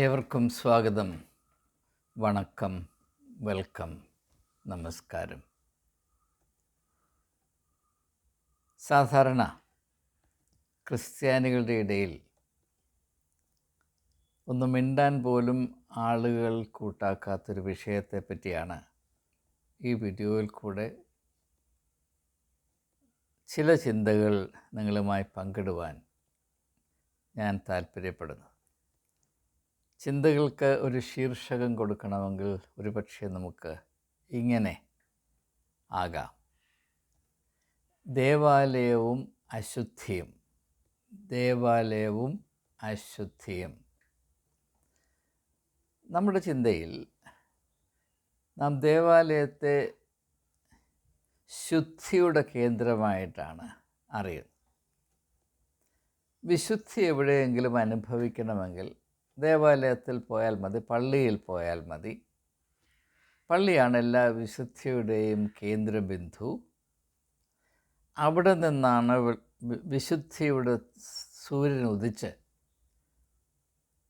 ഏവർക്കും സ്വാഗതം, വണക്കം, വെൽക്കം, നമസ്കാരം. സാധാരണ ക്രിസ്ത്യാനികളുടെ ഇടയിൽ ഒന്ന് മിണ്ടാൻ പോലും ആളുകൾ കൂട്ടാക്കാത്തൊരു വിഷയത്തെ പറ്റിയാണ് ഈ വീഡിയോയിൽ കൂടെ ചില ചിന്തകൾ നിങ്ങളുമായി പങ്കിടുവാൻ ഞാൻ താല്പര്യപ്പെടുന്നു. ചിന്തകൾക്ക് ഒരു ശീർഷകം കൊടുക്കണമെങ്കിൽ ഒരുപക്ഷെ നമുക്ക് ഇങ്ങനെ ആകാം: ദേവാലയവും അശുദ്ധിയും. ദേവാലയവും അശുദ്ധിയും. നമ്മുടെ ചിന്തയിൽ നാം ദേവാലയത്തെ ശുദ്ധിയുടെ കേന്ദ്രമായിട്ടാണ് അറിയുന്നത്. വിശുദ്ധി എവിടെയെങ്കിലും അനുഭവിക്കണമെങ്കിൽ ദേവാലയത്തിൽ പോയാൽ മതി, പള്ളിയിൽ പോയാൽ മതി. പള്ളിയാണ് എല്ലാ വിശുദ്ധിയുടെയും കേന്ദ്രബിന്ദു. അവിടെ നിന്നാണ് വിശുദ്ധിയുടെ സൂര്യൻ ഉദിച്ച്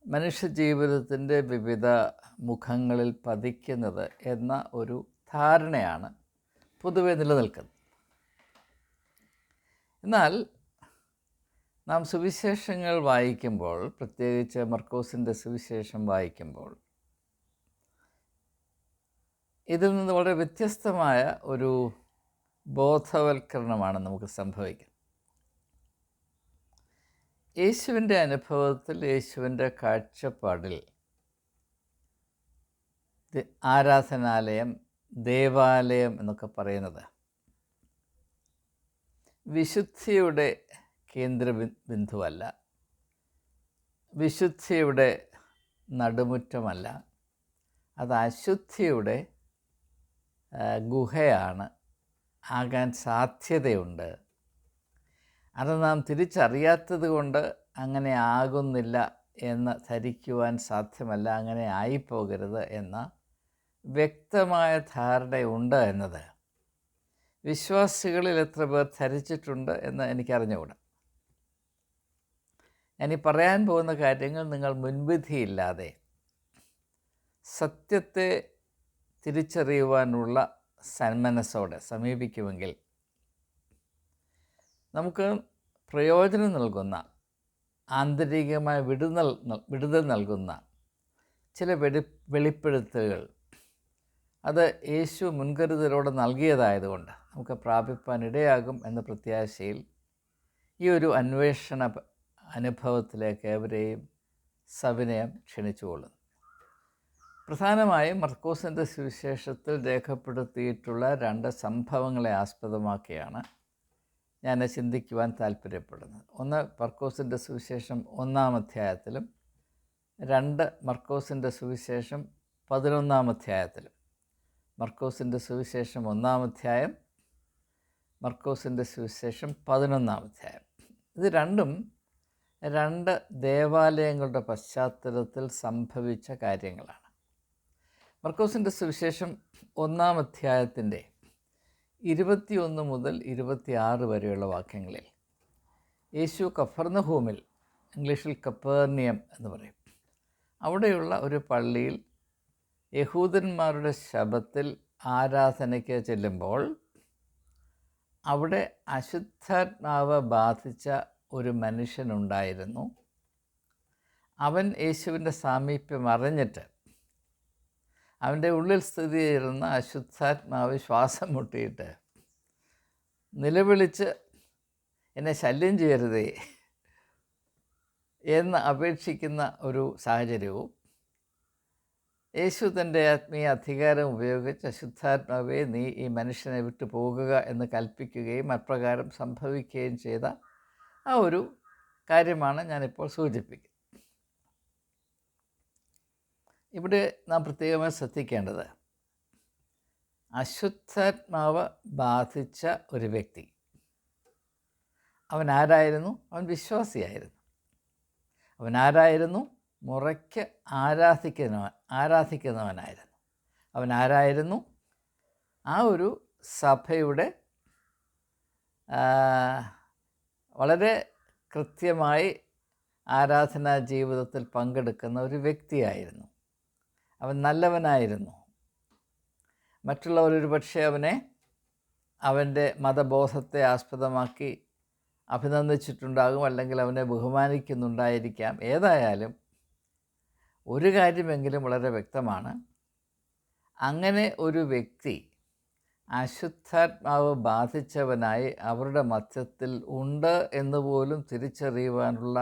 മനുഷ്യജീവിതത്തിൻ്റെ വിവിധ മുഖങ്ങളിൽ പതിക്കുന്നത് എന്ന ഒരു ധാരണയാണ് പൊതുവെ നിലനിൽക്കുന്നത്. എന്നാൽ നാം സുവിശേഷങ്ങൾ വായിക്കുമ്പോൾ, പ്രത്യേകിച്ച് മർക്കോസിൻ്റെ സുവിശേഷം വായിക്കുമ്പോൾ, ഇതിൽ നിന്ന് വളരെ വ്യത്യസ്തമായ ഒരു ബോധവൽക്കരണമാണ് നമുക്ക് സംഭവിക്കുന്നത്. യേശുവിൻ്റെ അനുഭവത്തിൽ, യേശുവിൻ്റെ കാഴ്ചപ്പാടിൽ ആരാധനാലയം, ദേവാലയം എന്നൊക്കെ പറയുന്നത് വിശുദ്ധിയുടെ കേന്ദ്രബിന്ദുവല്ല, വിശുദ്ധിയുടെ നടുമുറ്റമല്ല, അത് അശുദ്ധിയുടെ ഗുഹയാണ്, ആകാൻ സാധ്യതയുണ്ട്. അത് നാം തിരിച്ചറിയാത്തത് കൊണ്ട് അങ്ങനെ ആകുന്നില്ല എന്ന് ധരിക്കുവാൻ സാധ്യമല്ല, അങ്ങനെ ആയിപ്പോകരുത് എന്ന വ്യക്തമായ ധാരണയുണ്ട് എന്നത് വിശ്വാസികളിൽ എത്ര പേർ ധരിച്ചിട്ടുണ്ട് എന്ന് എനിക്കറിഞ്ഞുകൂടാ. ഞാനീ പറയാൻ പോകുന്ന കാര്യങ്ങൾ നിങ്ങൾ മുൻവിധിയില്ലാതെ സത്യത്തെ തിരിച്ചറിയുവാനുള്ള സന്മനസ്സോടെ സമീപിക്കുമെങ്കിൽ നമുക്ക് പ്രയോജനം നൽകുന്ന, ആന്തരികമായ വിടുതൽ നൽകുന്ന ചില വെളിപ്പെടുത്തലുകൾ അത് യേശു മുൻകരുതലോടെ നൽകിയതായതുകൊണ്ട് നമുക്ക് പ്രാപിപ്പാൻ ഇടയാകും എന്ന പ്രത്യാശയിൽ ഈ ഒരു അന്വേഷണ അനുഭവത്തിലേക്ക് ഏവരെയും സവിനയം ക്ഷണിച്ചുകൊള്ളുന്നു. പ്രധാനമായും മർക്കോസിൻ്റെ സുവിശേഷത്തിൽ രേഖപ്പെടുത്തിയിട്ടുള്ള 2 സംഭവങ്ങളെ ആസ്പദമാക്കിയാണ് ഞാൻ ചിന്തിക്കുവാൻ താല്പര്യപ്പെടുന്നത്. ഒന്ന് മർക്കോസിൻ്റെ സുവിശേഷം 1-ാം അധ്യായത്തിലും 2 മർക്കോസിൻ്റെ സുവിശേഷം 11-ാം അധ്യായത്തിലും. മർക്കോസിൻ്റെ സുവിശേഷം 1-ാം അധ്യായം, മർക്കോസിൻ്റെ സുവിശേഷം 11-ാം അധ്യായം. ഇത് രണ്ടും 2 ദേവാലയങ്ങളുടെ പശ്ചാത്തലത്തിൽ സംഭവിച്ച കാര്യങ്ങളാണ്. മർക്കോസിൻ്റെ സുവിശേഷം 1-ാം അധ്യായത്തിൻ്റെ 21 മുതൽ 26 വരെയുള്ള വാക്യങ്ങളിൽ യേശു കഫർന്നഹൂമിൽ, ഇംഗ്ലീഷിൽ കപ്പേർണിയം എന്ന് പറയും, അവിടെയുള്ള ഒരു പള്ളിയിൽ യഹൂദന്മാരുടെ ശബത്തിൽ ആരാധനയ്ക്ക് ചെല്ലുമ്പോൾ അവിടെ അശുദ്ധാത്മാവ് ബാധിച്ച ഒരു മനുഷ്യനുണ്ടായിരുന്നു. അവൻ യേശുവിൻ്റെ സാമീപ്യം അറിഞ്ഞിട്ട് അവൻ്റെ ഉള്ളിൽ സ്ഥിതി ചെയ്യുന്ന അശുദ്ധാത്മാവ് ശ്വാസം മുട്ടിയിട്ട് നിലവിളിച്ച് എന്നെ ശല്യം ചെയ്യരുതേ എന്ന് അപേക്ഷിക്കുന്ന ഒരു സാഹചര്യവും, യേശു തൻ്റെ ആത്മീയ അധികാരം ഉപയോഗിച്ച് അശുദ്ധാത്മാവെ നീ ഈ മനുഷ്യനെ വിട്ടു പോകുക എന്ന് കൽപ്പിക്കുകയും അപ്രകാരം സംഭവിക്കുകയും ചെയ്ത ആ ഒരു കാര്യമാണ് ഞാനിപ്പോൾ സൂചിപ്പിക്കുന്നത്. ഇവിടെ നാം പ്രത്യേകമായി ശ്രദ്ധിക്കേണ്ടത്, അശുദ്ധാത്മാവ് ബാധിച്ച ഒരു വ്യക്തി, അവൻ ആരായിരുന്നു? അവൻ വിശ്വാസിയായിരുന്നു. അവൻ ആരായിരുന്നു? മുറയ്ക്ക് ആരാധിക്കുന്നവനായിരുന്നു. അവൻ ആരായിരുന്നു? ആ ഒരു സഭയുടെ വളരെ കൃത്യമായി ആരാധനാ ജീവിതത്തിൽ പങ്കെടുക്കുന്ന ഒരു വ്യക്തിയായിരുന്നു. അവൻ നല്ലവനായിരുന്നു. മറ്റുള്ളവർ ഒരു പക്ഷേ അവനെ അവൻ്റെ മതബോധത്തെ ആസ്പദമാക്കി അഭിനന്ദിച്ചിട്ടുണ്ടാകും, അല്ലെങ്കിൽ അവനെ ബഹുമാനിക്കുന്നുണ്ടായിരിക്കാം. ഏതായാലും ഒരു കാര്യമെങ്കിലും വളരെ വ്യക്തമാണ്. അങ്ങനെ ഒരു വ്യക്തി അശുദ്ധാത്മാവ് ബാധിച്ചവനായി അവരുടെ മധ്യത്തിൽ ഉണ്ട് എന്നുപോലും തിരിച്ചറിയുവാനുള്ള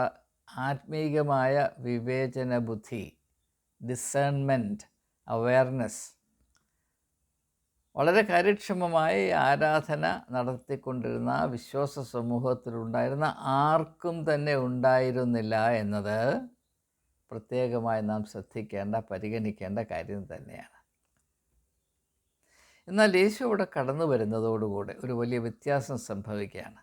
ആത്മീകമായ വിവേചന ബുദ്ധി, ഡിസേൺമെൻറ്റ്, അവെയർനെസ് വളരെ കാര്യക്ഷമമായി ആരാധന നടത്തിക്കൊണ്ടിരുന്ന വിശ്വാസ സമൂഹത്തിലുണ്ടായിരുന്ന ആർക്കും തന്നെ ഉണ്ടായിരുന്നില്ല എന്നത് പ്രത്യേകമായി നാം ശ്രദ്ധിക്കേണ്ട, പരിഗണിക്കേണ്ട കാര്യം തന്നെയാണ്. എന്നാൽ യേശു അവിടെ കടന്നു വരുന്നതോടുകൂടെ ഒരു വലിയ വ്യത്യാസം സംഭവിക്കുകയാണ്.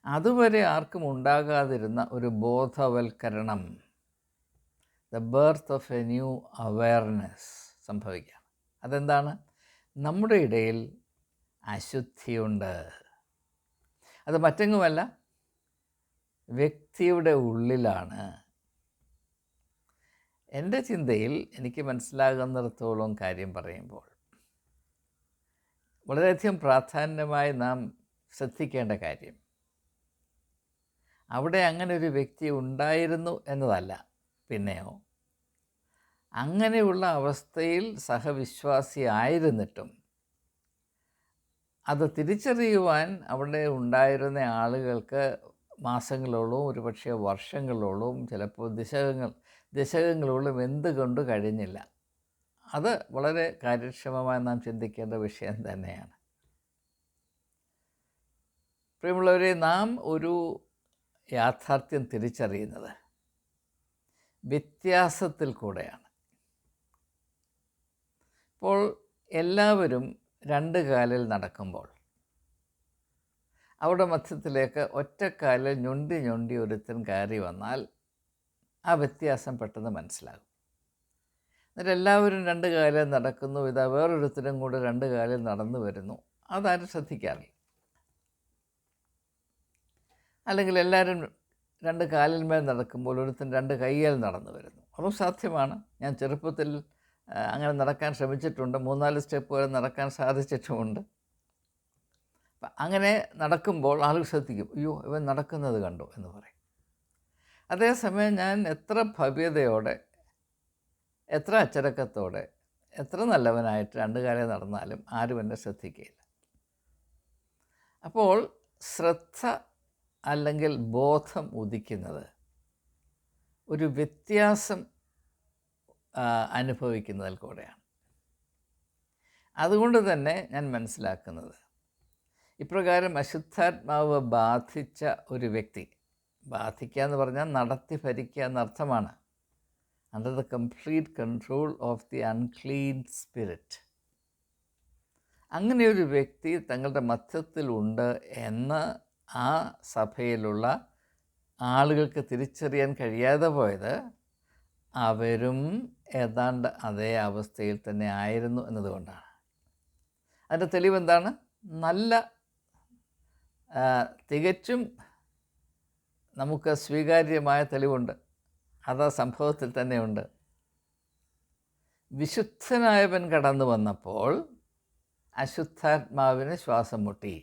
അതുവരെ ആർക്കും ഉണ്ടാകാതിരുന്ന ഒരു ബോധവൽക്കരണം, the birth of a new awareness സംഭവിക്കുകയാണ്. അതെന്താണ്? നമ്മുടെ ഇടയിൽ അശുദ്ധിയുണ്ട്. അത് മറ്റെങ്ങുമല്ല, വ്യക്തിയുടെ ഉള്ളിലാണ്. എൻ്റെ ചിന്തയിൽ എനിക്ക് മനസ്സിലാകുന്നിടത്തോളം കാര്യം പറയുമ്പോൾ വളരെയധികം പ്രാധാന്യമായി നാം ശ്രദ്ധിക്കേണ്ട കാര്യം, അവിടെ അങ്ങനെ ഒരു വ്യക്തി ഉണ്ടായിരുന്നു എന്നതല്ല, പിന്നെയോ അങ്ങനെയുള്ള അവസ്ഥയിൽ സഹവിശ്വാസി ആയിരുന്നിട്ടും അത് തിരിച്ചറിയുവാൻ അവിടെ ഉണ്ടായിരുന്ന ആളുകൾക്ക് മാസങ്ങളോളവും ഒരുപക്ഷെ വർഷങ്ങളോളവും ചിലപ്പോൾ ദശകങ്ങളോളം എന്തുകൊണ്ട് കഴിഞ്ഞില്ല. അത് വളരെ കാര്യക്ഷമമായി നാം ചിന്തിക്കേണ്ട വിഷയം തന്നെയാണ്. പ്രിയമുള്ളവരെ, നാം ഒരു യാഥാർത്ഥ്യം തിരിച്ചറിയുന്നത് വ്യത്യാസത്തിൽ കൂടെയാണ്. ഇപ്പോൾ എല്ലാവരും രണ്ട് കാലിൽ നടക്കുമ്പോൾ അവിടെ മധ്യത്തിലേക്ക് ഒറ്റക്കാലിൽ ഞൊണ്ടി ഒരുത്തൻ കയറി വന്നാൽ ആ വ്യത്യാസം പെട്ടെന്ന് മനസ്സിലാകും. എന്നിട്ട് എല്ലാവരും രണ്ട് കാലിൽ നടക്കുന്നു, ഇതാ വേറൊരുത്തരും കൂടെ രണ്ട് കാലിൽ നടന്നു വരുന്നു, അതാരും ശ്രദ്ധിക്കാറില്ല. അല്ലെങ്കിൽ എല്ലാവരും രണ്ട് കാലിന്മേൽ നടക്കുമ്പോൾ ഒരുത്തൻ രണ്ട് കൈയിൽ നടന്നു വരുന്നു, അതും സാധ്യമാണ്. ഞാൻ ചെറുപ്പത്തിൽ അങ്ങനെ നടക്കാൻ ശ്രമിച്ചിട്ടുണ്ട്, 3-4 സ്റ്റെപ്പ് വരെ നടക്കാൻ സാധിച്ചിട്ടുമുണ്ട്. അങ്ങനെ നടക്കുമ്പോൾ ആളുകൾ ശ്രദ്ധിക്കും, അയ്യോ ഇവൻ നടക്കുന്നത് കണ്ടു എന്ന് പറയും. അതേസമയം ഞാൻ എത്ര ഭവ്യതയോടെ, എത്ര അച്ചടക്കത്തോടെ, എത്ര നല്ലവനായിട്ട് രണ്ട് കാലം നടന്നാലും ആരും എന്നെ ശ്രദ്ധിക്കുകയില്ല. അപ്പോൾ ശ്രദ്ധ അല്ലെങ്കിൽ ബോധം ഉദിക്കുന്നത് ഒരു വ്യത്യാസം അനുഭവിക്കുന്നതിൽ കൂടെയാണ്. അതുകൊണ്ട് തന്നെ ഞാൻ മനസ്സിലാക്കുന്നത്, ഇപ്രകാരം അശുദ്ധാത്മാവ് ബാധിച്ച ഒരു വ്യക്തി, ബാധിക്കുക എന്ന് പറഞ്ഞാൽ നടത്തി ഭരിക്കുക എന്നർത്ഥമാണ്, under the complete control of the unclean spirit. അങ്ങനെയൊരു വ്യക്തി തങ്ങളുടെ മധ്യത്തിലുണ്ട് എന്ന് ആ സഭയിലുള്ള ആളുകൾക്ക് തിരിച്ചറിയാൻ കഴിയാതെ പോയത് അവരും ഏതാണ്ട് അതേ അവസ്ഥയിൽ തന്നെ ആയിരുന്നു എന്നതുകൊണ്ടാണ്. അതിൻ്റെ തെളിവെന്താണ്? നല്ല തികച്ചും നമുക്ക് സ്വീകാര്യമായ തെളിവുണ്ട്. അത് ആ സംഭവത്തിൽ തന്നെയുണ്ട്. വിശുദ്ധനായവൻ കടന്നു വന്നപ്പോൾ അശുദ്ധാത്മാവിന് ശ്വാസം മുട്ടി.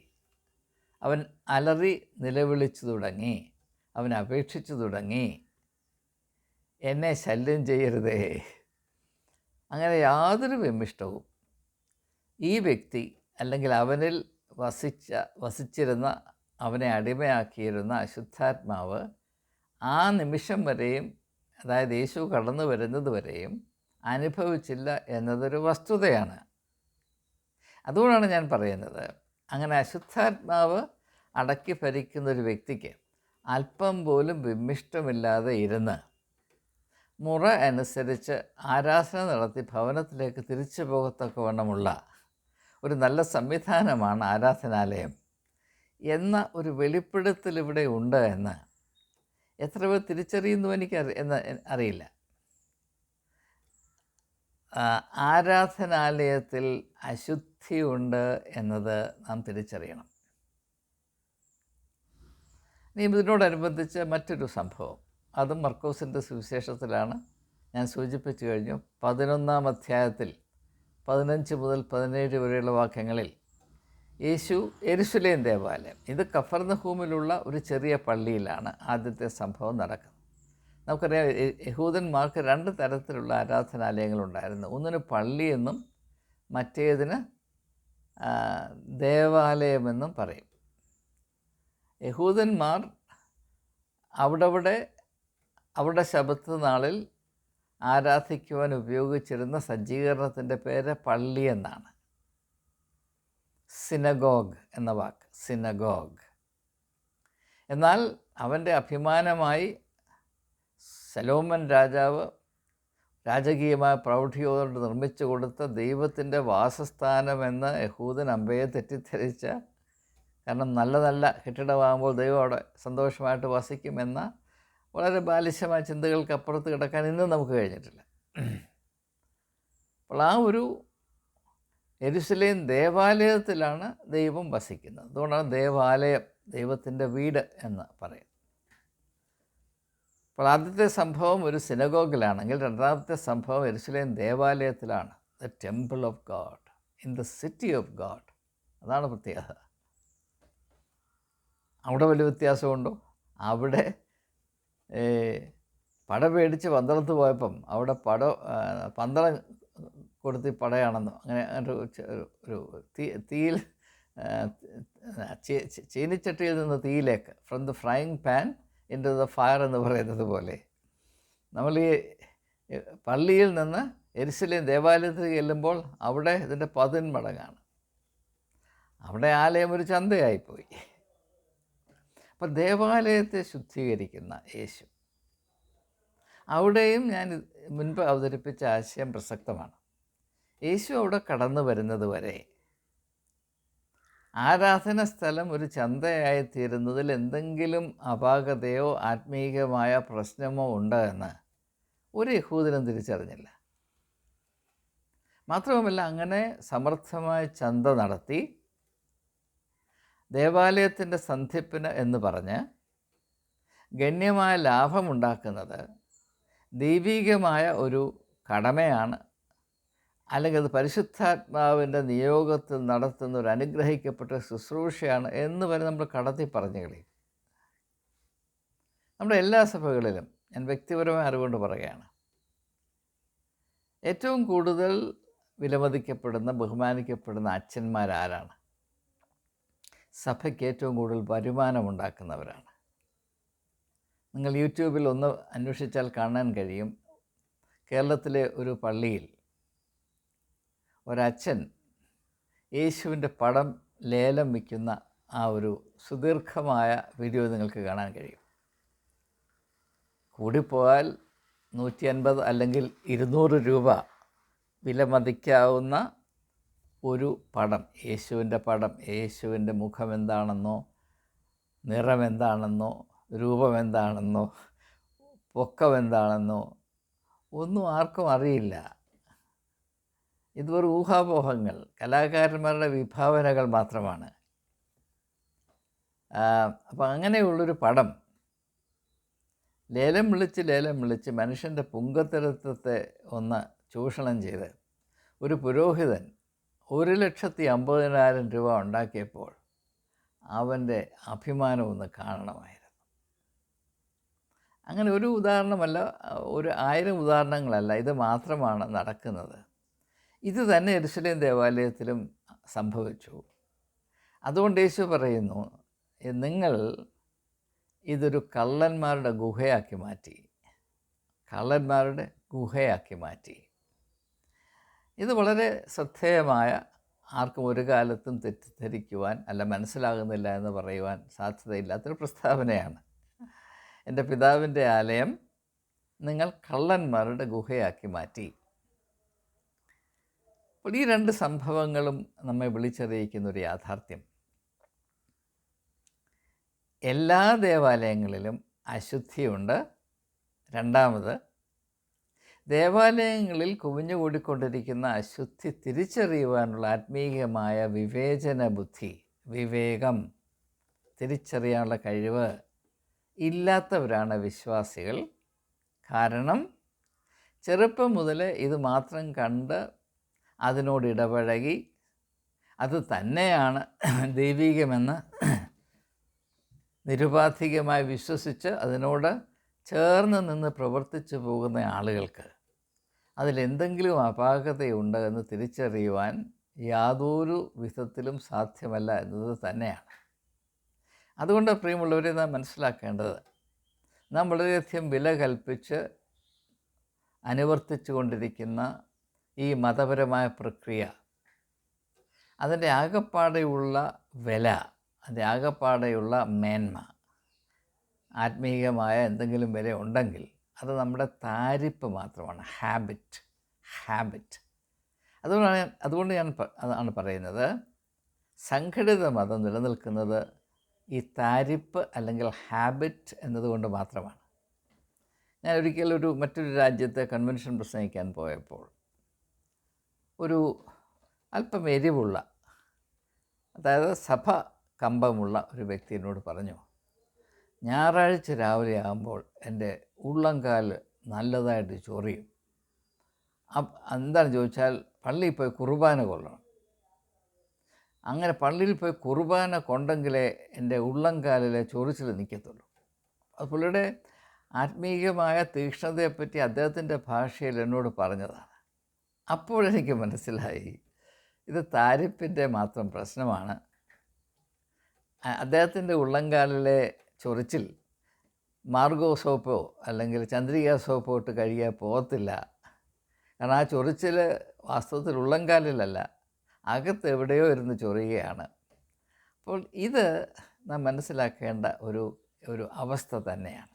അവൻ അലറി നിലവിളിച്ചു തുടങ്ങി, അവൻ അപേക്ഷിച്ചു തുടങ്ങി, എന്നെ ശല്യം ചെയ്യരുതേ. അങ്ങനെ യാതൊരു വിമിഷ്ടവും ഈ വ്യക്തി അല്ലെങ്കിൽ അവനിൽ വസിച്ചിരുന്ന, അവനെ അടിമയാക്കിയിരുന്ന അശുദ്ധാത്മാവ് ആ നിമിഷം വരെയും, അതായത് യേശു കടന്നു വരുന്നത് വരെയും അനുഭവിച്ചില്ല എന്നതൊരു വസ്തുതയാണ്. അതുകൊണ്ടാണ് ഞാൻ പറയുന്നത്, അങ്ങനെ അശുദ്ധാത്മാവ് അടക്കി ഭരിക്കുന്നൊരു വ്യക്തിക്ക് അല്പം പോലും വിമിഷ്ടമില്ലാതെ ഇരുന്ന് മുറ അനുസരിച്ച് ആരാധന നടത്തി ഭവനത്തിലേക്ക് തിരിച്ചു പോകത്തക്കവണ്ണമുള്ള ഒരു നല്ല സംവിധാനമാണ് ആരാധനാലയം എന്ന ഒരു വെളിപ്പെടുത്തൽ ഇവിടെ ഉണ്ട് എന്ന് എത്ര പേർ തിരിച്ചറിയുന്നു എന്ന് അറിയില്ല. ആരാധനാലയത്തിൽ അശുദ്ധിയുണ്ട് എന്നത് നാം തിരിച്ചറിയണം. ഇതിനോടനുബന്ധിച്ച് മറ്റൊരു സംഭവം, അതും മർക്കോസിൻ്റെ സുവിശേഷത്തിലാണ്. ഞാൻ സൂചിപ്പിച്ചു കഴിഞ്ഞു. 11-ാം അധ്യായത്തിൽ 15 മുതൽ 17 വരെയുള്ള വാക്യങ്ങളിൽ യേശു യെരുശലേം ദേവാലയം, ഇത് കഫർന്നഹൂമിലുള്ള ഒരു ചെറിയ പള്ളിയിലാണ് ആദ്യത്തെ സംഭവം നടക്കുന്നത്. നമുക്കറിയാം, യഹൂദന്മാർക്ക് 2 തരത്തിലുള്ള ആരാധനാലയങ്ങളുണ്ടായിരുന്നു. ഒന്നിന് പള്ളിയെന്നും മറ്റേതിന് ദേവാലയമെന്നും പറയും. യഹൂദന്മാർ അവിടെ ശബത്ത് നാളിൽ ആരാധിക്കുവാൻ ഉപയോഗിച്ചിരുന്ന സജ്ജീകരണത്തിൻ്റെ പേര് പള്ളി എന്നാണ്. സിനഗോഗ് എന്ന വാക്ക്, സിനഗോഗ്. എന്നാൽ അവൻ്റെ അഭിമാനമായി ശലോമൻ രാജാവ് രാജകീയമായ പ്രൗഢിയോട് നിർമ്മിച്ചു കൊടുത്ത ദൈവത്തിൻ്റെ വാസസ്ഥാനമെന്ന് യഹൂദൻ അമ്പയെ തെറ്റിദ്ധരിച്ച, കാരണം നല്ല നല്ല കെട്ടിടമാകുമ്പോൾ ദൈവം അവിടെ സന്തോഷമായിട്ട് വസിക്കുമെന്ന വളരെ ബാലിശമായ ചിന്തകൾക്ക് അപ്പുറത്ത് കിടക്കാൻ ഇന്നും നമുക്ക് കഴിഞ്ഞിട്ടില്ല. അപ്പോൾ ആ ഒരു യെരുശലേം ദേവാലയത്തിലാണ് ദൈവം വസിക്കുന്നത്. അതുകൊണ്ടാണ് ദേവാലയം, ദൈവത്തിൻ്റെ വീട് എന്ന് പറയും. അപ്പോൾ ആദ്യത്തെ സംഭവം ഒരു സിനഗോഗിലാണെങ്കിൽ രണ്ടാമത്തെ സംഭവം യെരുശലേം ദേവാലയത്തിലാണ്. The temple of God in the city of God. അതാണ് പ്രത്യേകത. അവിടെ വലിയ വ്യത്യാസമുണ്ടോ? അവിടെ പട പേടിച്ച് പന്തളത്ത് പോയപ്പം അവിടെ പന്തളം കൊടുത്ത് പടയാണെന്നോ അങ്ങനെ ഒരു തീയിൽ ചീനിച്ചട്ടിയിൽ നിന്ന് തീയിലേക്ക്, from the frying pan into the fire എന്ന് പറയുന്നത് പോലെ, നമ്മൾ ഈ പള്ളിയിൽ നിന്ന് യെരുശലേം ദേവാലയത്തിൽ ചെല്ലുമ്പോൾ അവിടെ ഇതിൻ്റെ 10 മടങ്ങാണ്. അവിടെ ആലയം ഒരു ചന്തയായിപ്പോയി. അപ്പം ദേവാലയത്തെ ശുദ്ധീകരിക്കുന്ന യേശു, അവിടെയും ഞാൻ മുൻപ് അവതരിപ്പിച്ച ആശയം പ്രസക്തമാണ്. യേശു അവിടെ കടന്നു വരുന്നത് വരെ ആരാധന സ്ഥലം ഒരു ചന്തയായിത്തീരുന്നതിൽ എന്തെങ്കിലും അപാകതയോ ആത്മീയമായ പ്രശ്നമോ ഉണ്ട് എന്ന് ഒരു യഹൂദനും തിരിച്ചറിഞ്ഞില്ല. മാത്രവുമല്ല, അങ്ങനെ സമർത്ഥമായ ചന്ത നടത്തി ദേവാലയത്തിൻ്റെ സന്ധിപ്പിന് എന്ന് പറഞ്ഞ് ഗണ്യമായ ലാഭമുണ്ടാക്കുന്നത് ദൈവികമായ ഒരു കടമയാണ്, അല്ലെങ്കിൽ അത് പരിശുദ്ധാത്മാവിൻ്റെ നിയോഗത്തിൽ നടത്തുന്ന ഒരു അനുഗ്രഹിക്കപ്പെട്ട ശുശ്രൂഷയാണ് എന്ന് വരെ നമ്മൾ കടത്തി പറഞ്ഞു കളയും. നമ്മുടെ എല്ലാ സഭകളിലും, ഞാൻ വ്യക്തിപരമായ അറിവുകൊണ്ട് പറയുകയാണ്, ഏറ്റവും കൂടുതൽ വിലമതിക്കപ്പെടുന്ന ബഹുമാനിക്കപ്പെടുന്ന അച്ഛന്മാരാരാണ്? സഭയ്ക്ക് ഏറ്റവും കൂടുതൽ വരുമാനമുണ്ടാക്കുന്നവരാണ്. നിങ്ങൾ യൂട്യൂബിൽ ഒന്ന് അന്വേഷിച്ചാൽ കാണാൻ കഴിയും. കേരളത്തിലെ ഒരു പള്ളിയിൽ ഒരച്ഛൻ യേശുവിൻ്റെ പടം ലേലം വിൽക്കുന്ന ആ ഒരു സുദീർഘമായ വീഡിയോ നിങ്ങൾക്ക് കാണാൻ കഴിയും. കൂടിപ്പോയാൽ 150 അല്ലെങ്കിൽ 200 രൂപ വിലമതിക്കാവുന്ന ഒരു പടം, യേശുവിൻ്റെ പടം. യേശുവിൻ്റെ മുഖം എന്താണെന്നോ, നിറം എന്താണെന്നോ, രൂപം എന്താണെന്നോ, പൊക്കം എന്താണെന്നോ ഒന്നും ആർക്കും അറിയില്ല. ഇതൊരു ഊഹാപോഹങ്ങൾ, കലാകാരന്മാരുടെ വിഭാവനകൾ മാത്രമാണ്. അപ്പം അങ്ങനെയുള്ളൊരു പടം ലേലം വിളിച്ച് മനുഷ്യൻ്റെ പുങ്കത്തരത്വത്തെ ഒന്ന് ചൂഷണം ചെയ്ത് ഒരു പുരോഹിതൻ 1,50,000 രൂപ ഉണ്ടാക്കിയപ്പോൾ അവൻ്റെ അഭിമാനം ഒന്ന് കാണണമായിരുന്നു. അങ്ങനെ ഒരു ഉദാഹരണമല്ല, ഒരു 1000 ഉദാഹരണങ്ങളല്ല, ഇത് മാത്രമാണ് നടക്കുന്നത്. ഇത് തന്നെ യെരുശലേം ദേവാലയത്തിലും സംഭവിച്ചു. അതുകൊണ്ട് യേശു പറയുന്നു, നിങ്ങൾ ഇതൊരു കള്ളന്മാരുടെ ഗുഹയാക്കി മാറ്റി. ഇത് വളരെ ശ്രദ്ധേയമായ, ആർക്കും ഒരു കാലത്തും തെറ്റിദ്ധരിക്കുവാൻ അല്ല മനസ്സിലാകുന്നില്ല എന്ന് പറയുവാൻ സാധ്യതയില്ലാത്തൊരു പ്രസ്താവനയാണ്. എൻ്റെ പിതാവിൻ്റെ ആലയം നിങ്ങൾ കള്ളന്മാരുടെ ഗുഹയാക്കി മാറ്റി. അപ്പോൾ ഈ 2 സംഭവങ്ങളും നമ്മെ വിളിച്ചറിയിക്കുന്നൊരു യാഥാർത്ഥ്യം, എല്ലാ ദേവാലയങ്ങളിലും അശുദ്ധിയുണ്ട്. രണ്ടാമത്, ദേവാലയങ്ങളിൽ കുവിഞ്ഞുകൂടിക്കൊണ്ടിരിക്കുന്ന അശുദ്ധി തിരിച്ചറിയുവാനുള്ള ആത്മീയമായ വിവേചന ബുദ്ധി, വിവേകം, തിരിച്ചറിയാനുള്ള കഴിവ് ഇല്ലാത്തവരാണ് വിശ്വാസികൾ. കാരണം ചെറുപ്പം മുതൽ ഇത് മാത്രം കണ്ട് അതിനോട് ഇടപഴകി അത് തന്നെയാണ് ദൈവികമെന്ന് നിരുപാധികമായി വിശ്വസിച്ച് അതിനോട് ചേർന്ന് നിന്ന് പ്രവർത്തിച്ചു പോകുന്ന ആളുകൾക്ക് അതിലെന്തെങ്കിലും അപാകതയുണ്ട് എന്ന് തിരിച്ചറിയുവാൻ യാതൊരു വിധത്തിലും സാധ്യമല്ല എന്നത് തന്നെയാണ്. അതുകൊണ്ട് പ്രിയമുള്ളവരെ, നാം മനസ്സിലാക്കേണ്ടത്, നാം വളരെയധികം വില കൽപ്പിച്ച് അനുവർത്തിച്ചു കൊണ്ടിരിക്കുന്ന ഈ മതപരമായ പ്രക്രിയ, അതിൻ്റെ ആകപ്പാടെയുള്ള വില, അതിൻ്റെ ആകപ്പാടെയുള്ള മേന്മ, ആത്മീയമായ എന്തെങ്കിലും വില ഉണ്ടെങ്കിൽ അത് നമ്മുടെ താരിപ്പ് മാത്രമാണ്, ഹാബിറ്റ്. അതുകൊണ്ട് ഞാൻ അതാണ് പറയുന്നത്, സംഘടിത മതം നിലനിൽക്കുന്നത് ഈ താരിപ്പ് അല്ലെങ്കിൽ ഹാബിറ്റ് എന്നതുകൊണ്ട് മാത്രമാണ്. ഞാൻ ഒരിക്കൽ മറ്റൊരു രാജ്യത്തെ കൺവെൻഷൻ പ്രസംഗിക്കാൻ പോയപ്പോൾ ഒരു അല്പം എരിവുള്ള, അതായത് സഭ കമ്പമുള്ള ഒരു വ്യക്തി എന്നോട് പറഞ്ഞു, ഞായറാഴ്ച രാവിലെ ആകുമ്പോൾ എൻ്റെ ഉള്ളംകാൽ നല്ലതായിട്ട് ചൊറിയും. എന്താണെന്ന് ചോദിച്ചാൽ പള്ളിയിൽ പോയി കുർബാന കൊള്ളണം. അങ്ങനെ പള്ളിയിൽ പോയി കുർബാന കൊണ്ടെങ്കിലേ എൻ്റെ ഉള്ളംകാലിലെ ചൊറിച്ചിൽ നിൽക്കത്തുള്ളൂ. അത് പുള്ളിയുടെ ആത്മീയമായ തീക്ഷ്ണതയെപ്പറ്റി അദ്ദേഹത്തിൻ്റെ ഭാഷയിൽ എന്നോട് പറഞ്ഞതാണ്. അപ്പോഴെനിക്ക് മനസ്സിലായി, ഇത് താരിപ്പിൻ്റെ മാത്രം പ്രശ്നമാണ്. അദ്ദേഹത്തിൻ്റെ ഉള്ളംകാലിലെ ചൊറിച്ചിൽ മാർഗോ സോപ്പോ അല്ലെങ്കിൽ ചന്ദ്രിക സോപ്പോ ഇട്ട് കഴുകിയാൽ പോകത്തില്ല. കാരണം ആ ചൊറിച്ചിൽ വാസ്തവത്തിൽ ഉള്ളംകാലിലല്ല, അകത്ത് എവിടെയോ ഇരുന്ന് ചൊറിയുകയാണ്. അപ്പോൾ ഇത് നാം മനസ്സിലാക്കേണ്ട ഒരു അവസ്ഥ തന്നെയാണ്.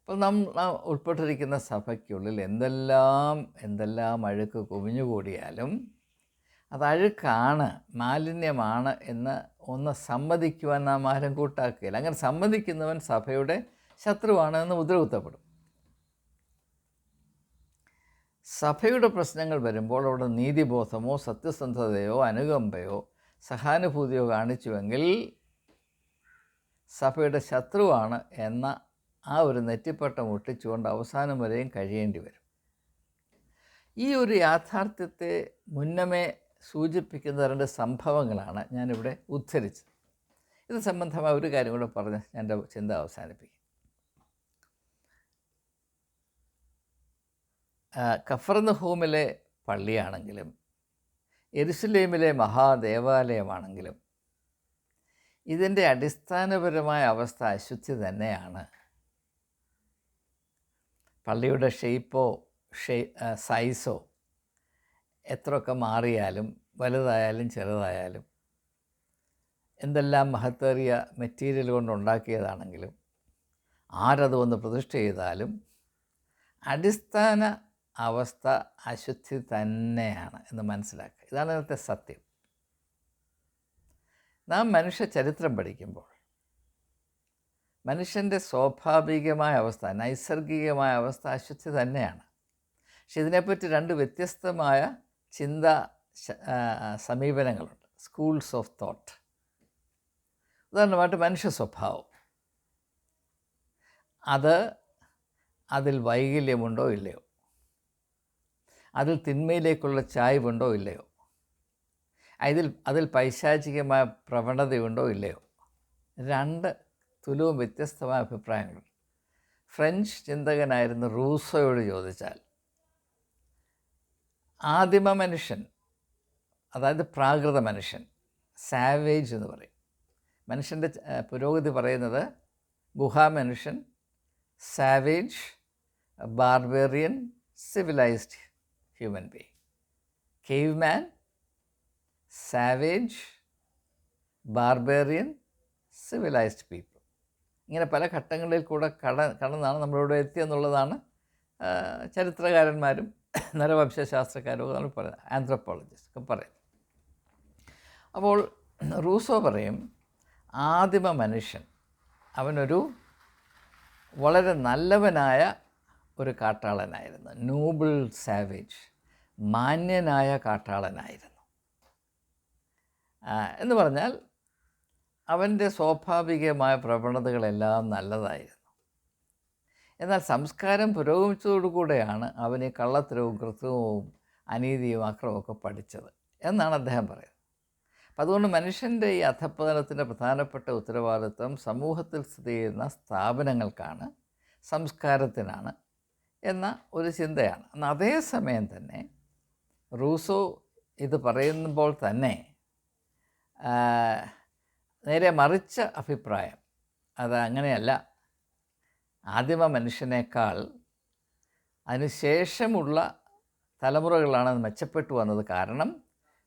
അപ്പോൾ നാം ഉൾപ്പെട്ടിരിക്കുന്ന സഭയ്ക്കുള്ളിൽ എന്തെല്ലാം അഴുക്ക് കുമിഞ്ഞുകൂടിയാലും അത് അഴുക്കാണ്, മാലിന്യമാണ് എന്ന് ഒന്ന് സമ്മതിക്കുവാൻ നാം ആരും കൂട്ടാക്കുകയില്ല. അങ്ങനെ സമ്മതിക്കുന്നവൻ സഭയുടെ ശത്രുവാണ് എന്ന് മുദ്രകുത്തപ്പെടും. സഭയുടെ പ്രശ്നങ്ങൾ വരുമ്പോൾ അവിടെ നീതിബോധമോ സത്യസന്ധതയോ അനുകമ്പയോ സഹാനുഭൂതിയോ കാണിച്ചുവെങ്കിൽ സഭയുടെ ശത്രുവാണ് എന്ന ആ ഒരു നെറ്റിപ്പട്ടം ഒട്ടിച്ചുകൊണ്ട് അവസാനം വരെയും കഴിയേണ്ടി വരും. ഈ ഒരു യാഥാർത്ഥ്യത്തെ മുന്നമേ സൂചിപ്പിക്കുന്ന 2 സംഭവങ്ങളാണ് ഞാനിവിടെ ഉദ്ധരിച്ചത്. ഇത് സംബന്ധമായ ഒരു കാര്യം കൂടെ പറഞ്ഞ് ഞാൻ എൻ്റെ ചിന്ത അവസാനിപ്പിക്കും. കഫർന്നഹൂമിലെ പള്ളിയാണെങ്കിലും യെരുശലേമിലെ മഹാദേവാലയമാണെങ്കിലും ഇതിൻ്റെ അടിസ്ഥാനപരമായ അവസ്ഥ അശുദ്ധി തന്നെയാണ്. പള്ളിയുടെ സൈസോ എത്രയൊക്കെ മാറിയാലും, വലുതായാലും ചെറുതായാലും, എന്തെല്ലാം മഹത്തേറിയ മെറ്റീരിയൽ കൊണ്ടുണ്ടാക്കിയതാണെങ്കിലും, ആരത് വന്ന് പ്രതിഷ്ഠ ചെയ്താലും അടിസ്ഥാന അവസ്ഥ അശുദ്ധി തന്നെയാണ് എന്ന് മനസ്സിലാക്കുക. ഇതാണ് ഇന്നത്തെ സത്യം. നാം മനുഷ്യ ചരിത്രം പഠിക്കുമ്പോൾ മനുഷ്യൻ്റെ സ്വാഭാവികമായ അവസ്ഥ, നൈസർഗികമായ അവസ്ഥ അശുദ്ധി തന്നെയാണ്. പക്ഷെ ഇതിനെപ്പറ്റി 2 വ്യത്യസ്തമായ സമീപനങ്ങളുണ്ട്, സ്കൂൾസ് ഓഫ് തോട്ട്. ഉദാഹരണമായിട്ട് മനുഷ്യ സ്വഭാവം, അതിൽ വൈകല്യമുണ്ടോ ഇല്ലയോ, അതിൽ തിന്മയിലേക്കുള്ള ചായ്വുണ്ടോ ഇല്ലയോ, അതിൽ പൈശാചികമായ പ്രവണതയുണ്ടോ ഇല്ലയോ. 2 തുലവും വ്യത്യസ്തമായ അഭിപ്രായങ്ങളുണ്ട്. ഫ്രഞ്ച് ചിന്തകനായിരുന്ന റൂസോയോട് ചോദിച്ചാൽ ആദിമ മനുഷ്യൻ, അതായത് പ്രാകൃത മനുഷ്യൻ, സാവേജ് എന്ന് പറയും. മനുഷ്യൻ്റെ പുരോഗതി പറയുന്നത് ഗുഹാമനുഷ്യൻ, savage, barbarian, civilised human being. Cave man, savage, barbarian, civilised people. ഇങ്ങനെ പല ഘട്ടങ്ങളിൽ കൂടെ കടന്നാണ് നമ്മളിവിടെ എത്തിയെന്നുള്ളതാണ് ചരിത്രകാരന്മാരും നരവംശാസ്ത്രക്കാരും നമ്മൾ പറയുന്നത്, ആന്ത്രോപോളജിസ്റ്റ് ഒക്കെ പറയും. അപ്പോൾ റൂസോ പറയും, ആദിമ മനുഷ്യൻ അവനൊരു വളരെ നല്ലവനായ ഒരു കാട്ടാളനായിരുന്നു, നോബിൾ സാവേജ്, മാന്യനായ കാട്ടാളനായിരുന്നു. എന്ന് പറഞ്ഞാൽ അവൻ്റെ സ്വാഭാവികമായ പ്രവണതകളെല്ലാം നല്ലതായിരുന്നു. എന്നാൽ സംസ്കാരം പുരോഗമിച്ചതോടുകൂടെയാണ് അവൻ ഈ കള്ളത്തരവും കൃത്രിമവും അനീതിയും അക്രമമൊക്കെ പഠിച്ചത് എന്നാണ് അദ്ദേഹം പറയുന്നത്. അപ്പം അതുകൊണ്ട് മനുഷ്യൻ്റെ ഈ അധപ്പതനത്തിൻ്റെ പ്രധാനപ്പെട്ട ഉത്തരവാദിത്വം സമൂഹത്തിൽ സ്ഥിതി ചെയ്യുന്ന സ്ഥാപനങ്ങൾക്കാണ്, സംസ്കാരത്തിനാണ് എന്ന ഒരു ചിന്തയാണ്. എന്നാൽ അതേസമയം തന്നെ റൂസോ ഇത് പറയുമ്പോൾ തന്നെ നേരെ മറിച്ച അഭിപ്രായം, അത് അങ്ങനെയല്ല, ആദിമ മനുഷ്യനേക്കാൾ അതിനുശേഷമുള്ള തലമുറകളാണ് മെച്ചപ്പെട്ടു വന്നത്. കാരണം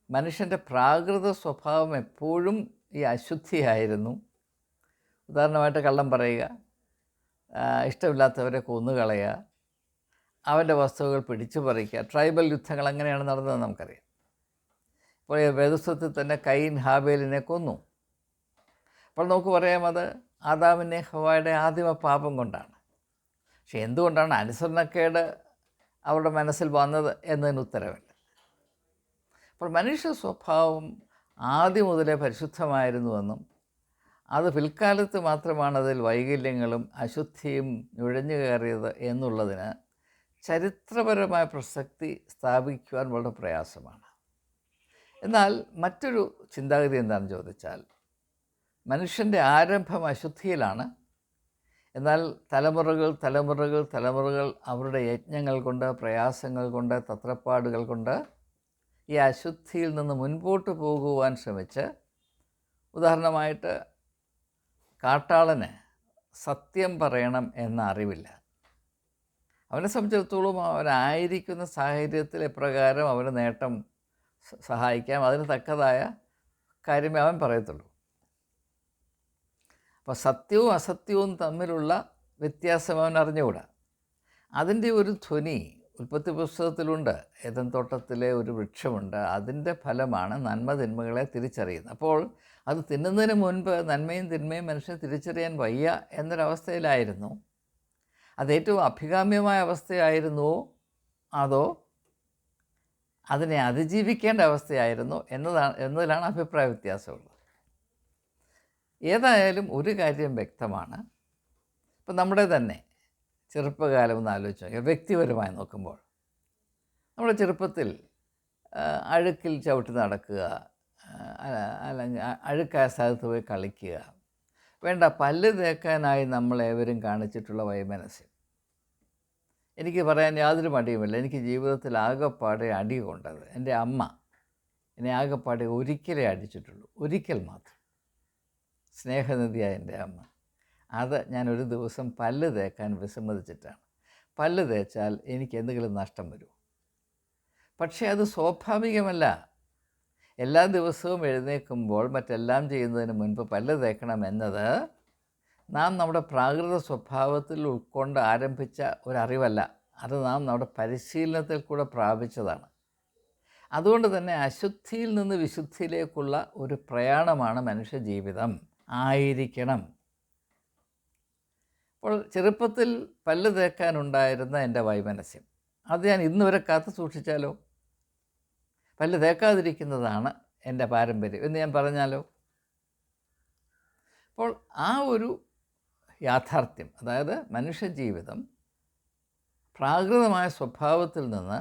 മനുഷ്യൻ്റെ പ്രാകൃത സ്വഭാവം എപ്പോഴും ഈ അശുദ്ധിയായിരുന്നു. ഉദാഹരണമായിട്ട് കള്ളം പറയുക, ഇഷ്ടമില്ലാത്തവരെ കൊന്നുകളയുക, അവൻ്റെ വസ്തുക്കൾ പിടിച്ചു പറിക്കുക. ട്രൈബൽ യുദ്ധങ്ങൾ അങ്ങനെയാണ് നടന്നതെന്ന് നമുക്കറിയാം. ഇപ്പോൾ വേദപുസ്തകത്തിൽ തന്നെ കയീൻ ഹാബേലിനെ കൊന്നു. അപ്പോൾ നമുക്ക് പറയാം അത് ആദാമിൻ്റെ ഹവ്വയുടെ ആദിമ പാപം കൊണ്ടാണ്. പക്ഷെ എന്തുകൊണ്ടാണ് അനുസരണക്കേട് അവരുടെ മനസ്സിൽ വന്നത് എന്നതിന് ഉത്തരവില്ല. അപ്പോൾ മനുഷ്യ സ്വഭാവം ആദ്യം മുതലേ പരിശുദ്ധമായിരുന്നുവെന്നും അത് പിൽക്കാലത്ത് മാത്രമാണ് അതിൽ വൈകല്യങ്ങളും അശുദ്ധിയും നുഴഞ്ഞു കയറിയത് എന്നുള്ളതിന് ചരിത്രപരമായ പ്രസക്തി സ്ഥാപിക്കുവാൻ വളരെ പ്രയാസമാണ്. എന്നാൽ മറ്റൊരു ചിന്താഗതി എന്താണെന്ന് ചോദിച്ചാൽ, മനുഷ്യൻ്റെ ആരംഭം അശുദ്ധിയിലാണ്. എന്നാൽ തലമുറകൾ അവരുടെ യജ്ഞങ്ങൾ കൊണ്ട്, പ്രയാസങ്ങൾ കൊണ്ട്, തത്രപ്പാടുകൾ കൊണ്ട് ഈ അശുദ്ധിയിൽ നിന്ന് മുൻപോട്ട് പോകുവാൻ ശ്രമിച്ച്, ഉദാഹരണമായിട്ട് കാട്ടാളന് സത്യം പറയണം എന്ന അറിവില്ല. അവനെ സംബന്ധിച്ചിടത്തോളം അവനായിരിക്കുന്ന സാഹചര്യത്തിൽ എപ്രകാരം അവന് നേട്ടം സഹായിക്കാം, അതിന് തക്കതായ കാര്യമേ അവൻ പറയത്തുള്ളൂ. അപ്പോൾ സത്യവും അസത്യവും തമ്മിലുള്ള വ്യത്യാസം അവൻ അറിഞ്ഞുകൂടാ. അതിൻ്റെ ഒരു ധ്വനി ഉൽപ്പത്തി പുസ്തകത്തിലുണ്ട്. ഏദൻ തോട്ടത്തിലെ ഒരു വൃക്ഷമുണ്ട്, അതിൻ്റെ ഫലമാണ് നന്മ തിന്മകളെ തിരിച്ചറിയുന്നത്. അപ്പോൾ അത് തിന്നുന്നതിന് മുൻപ് നന്മയും തിന്മയും മനുഷ്യനെ തിരിച്ചറിയാൻ വയ്യ എന്നൊരവസ്ഥയിലായിരുന്നു. അതേറ്റവും അഭികാമ്യമായ അവസ്ഥയായിരുന്നുവോ അതോ അതിനെ അതിജീവിക്കേണ്ട അവസ്ഥയായിരുന്നു എന്നതിലാണ് അഭിപ്രായ വ്യത്യാസമുള്ളത്. ഏതായാലും ഒരു കാര്യം വ്യക്തമാണ്. ഇപ്പം നമ്മുടെ തന്നെ ചെറുപ്പകാലം ഒന്ന് ആലോചിച്ച് നോക്കുക. വ്യക്തിപരമായി നോക്കുമ്പോൾ നമ്മുടെ ചെറുപ്പത്തിൽ അഴുക്കിൽ ചവിട്ടി നടക്കുക, അല്ലെങ്കിൽ അഴുക്കായ സ്ഥലത്ത് പോയി കളിക്കുക, വേണ്ട പല്ല് തേക്കാനായി നമ്മളേവരും കാണിച്ചിട്ടുള്ള വൈമനസ്യം എനിക്ക് പറയാൻ യാതൊരു മടിയുമില്ല. എനിക്ക് ജീവിതത്തിൽ ആകെപ്പാടെ അടി കൊണ്ടത് എൻ്റെ അമ്മ എന്നെ ആകെപ്പാടെ ഒരിക്കലേ അടിച്ചിട്ടുള്ളൂ, ഒരിക്കൽ മാത്രം. സ്നേഹനിധിയായ എൻ്റെ അമ്മ, അത് ഞാനൊരു ദിവസം പല്ല് തേക്കാൻ വിസമ്മതിച്ചിട്ടാണ്. പല്ല് തേച്ചാൽ എനിക്ക് എന്തെങ്കിലും നഷ്ടം വരുമോ? പക്ഷേ അത് സ്വാഭാവികമല്ല. എല്ലാ ദിവസവും എഴുന്നേൽക്കുമ്പോൾ മറ്റെല്ലാം ചെയ്യുന്നതിന് മുൻപ് പല്ല് തേക്കണം എന്നത് നാം നമ്മുടെ പ്രാകൃത സ്വഭാവത്തിൽ ഉൾക്കൊണ്ട് ആരംഭിച്ച ഒരറിവല്ല, അത് നാം നമ്മുടെ പരിശീലനത്തിൽ കൂടെ പ്രാപിച്ചതാണ്. അതുകൊണ്ട് തന്നെ അശുദ്ധിയിൽ നിന്ന് വിശുദ്ധിയിലേക്കുള്ള ഒരു പ്രയാണമാണ് മനുഷ്യജീവിതം ആയിരിക്കണം. അപ്പോൾ ചെറുപ്പത്തിൽ പല്ല് തേക്കാനുണ്ടായിരുന്ന എൻ്റെ വൈമനസ്യം അത് ഞാൻ ഇന്ന് വരെ കാത്തു സൂക്ഷിച്ചാലോ? പല്ല് തേക്കാതിരിക്കുന്നതാണ് എൻ്റെ പാരമ്പര്യം എന്ന് ഞാൻ പറഞ്ഞാലോ? അപ്പോൾ ആ ഒരു യാഥാർത്ഥ്യം, അതായത് മനുഷ്യജീവിതം പ്രാകൃതമായ സ്വഭാവത്തിൽ നിന്ന്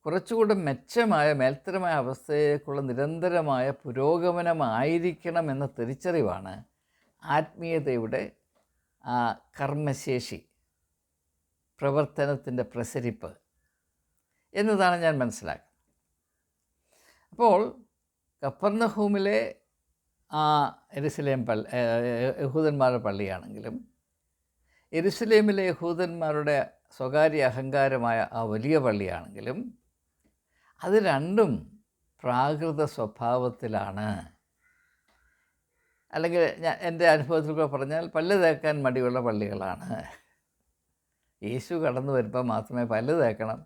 കുറച്ചുകൂടെ മെച്ചമായ മേൽത്തരമായ അവസ്ഥയിലേക്കുള്ള നിരന്തരമായ പുരോഗമനമായിരിക്കണം എന്ന തിരിച്ചറിവാണ് ആത്മീയതയുടെ കർമ്മശേഷി, പ്രവർത്തനത്തിൻ്റെ പ്രസരിപ്പ് എന്നതാണ് ഞാൻ മനസ്സിലാക്കുന്നത്. അപ്പോൾ കപ്പർന്നഹൂമിലെ യെരുശലേം യഹൂദന്മാരുടെ പള്ളിയാണെങ്കിലും യെരുശലേമിലെ യഹൂദന്മാരുടെ സ്വകാര്യ അഹങ്കാരമായ ആ വലിയ പള്ളിയാണെങ്കിലും അത് രണ്ടും പ്രാകൃത സ്വഭാവത്തിലാണ്. അല്ലെങ്കിൽ എൻ്റെ അനുഭവത്തിൽ കൂടെ പറഞ്ഞാൽ പല്ല് തേക്കാൻ മടിയുള്ള പള്ളികളാണ്. യേശു കടന്നു വരുമ്പോൾ മാത്രമേ പല്ല് തേക്കണം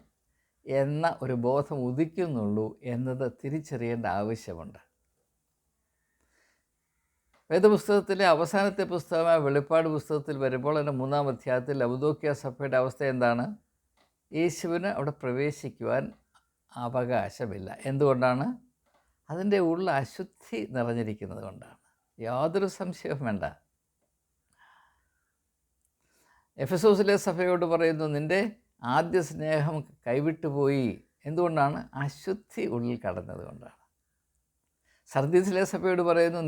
എന്ന ഒരു ബോധം ഉദിക്കുന്നുള്ളൂ എന്നത് തിരിച്ചറിയേണ്ട ആവശ്യമുണ്ട്. വേദപുസ്തകത്തിലെ അവസാനത്തെ പുസ്തകമായ വെളിപ്പാട് പുസ്തകത്തിൽ വരുമ്പോൾ അതിൻ്റെ 3-ാം അധ്യായത്തിൽ ലവുദോക്യ സഭയുടെ അവസ്ഥ എന്താണ്? യേശുവിന് അവിടെ പ്രവേശിക്കുവാൻ അവകാശമില്ല. എന്തുകൊണ്ടാണ്? അതിൻ്റെ ഉള്ള അശുദ്ധി നിറഞ്ഞിരിക്കുന്നത് കൊണ്ടാണ്. യാതൊരു സംശയവും വേണ്ട. എഫെസോസിലെ സഭയോട് പറയുന്നു, നിൻ്റെ ആദ്യ സ്നേഹം കൈവിട്ടുപോയി. എന്തുകൊണ്ടാണ്? അശുദ്ധി ഉള്ളിൽ കടന്നത് കൊണ്ടാണ്. സർദീസിലെ സഭയോട് പറയുന്നു,